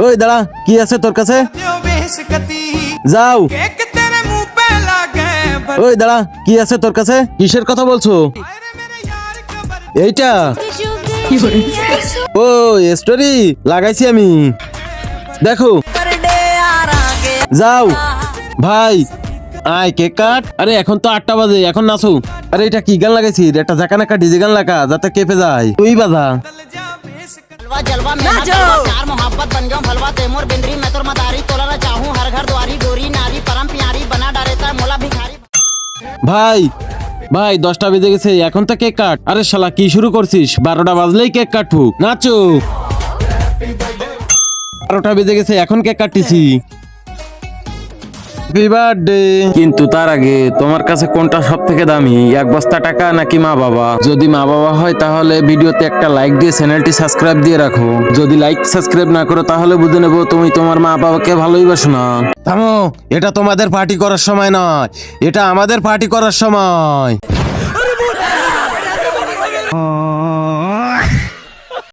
ওই দাঁড়া, কি আছে তোর কাছে? যাও। ওই দাঁড়া, কি আছে তোর কাছে? কিসের কথা বলছো? এইটা ও স্টোরি লাগাইছি আমি, দেখো। যাও ভাই, আয় কেক কাট। আরে এখন তো 8টা বাজে, এখন নাচো। আরে এটা কি গান লাগাইছি? একটা জাকানাকা ডিজে গান লাগা, যাতে কেঁপে যায়। তুই বাজা। जलवा में प्यार मोहब्बत बन गया भलवा तेमोर बिंदरी मैं तो मदारी तोला ना चाहूं हर घर द्वारी गोरी नारी परम प्यारी बना डालेता मोला भिखारी। ভাই ভাই 10টা বেজে গেছে, এখন তো কেক কাট। আরে শালা কি শুরু করছিস? 12টা বাজলেই কেক কাটবো, নাচো। 12টা বেজে গেছে, এখন কেক কাটতেছি। Happy birthday. কিন্তু তার আগে তোমার কাছে কোনটা সব থেকে দামি, 1 বস্তা টাকা নাকি মা বাবা? যদি মা বাবা হয় তাহলে ভিডিওতে একটা লাইক দিয়ে চ্যানেলটি সাবস্ক্রাইব দিয়ে রাখো। যদি লাইক সাবস্ক্রাইব না করো তাহলে বুঝে নেবো তুমি তোমার মা বাবাকে ভালোই বাসো না। থামো, এটা তোমাদের পার্টি করার সময় নয়, এটা আমাদের পার্টি করার সময়।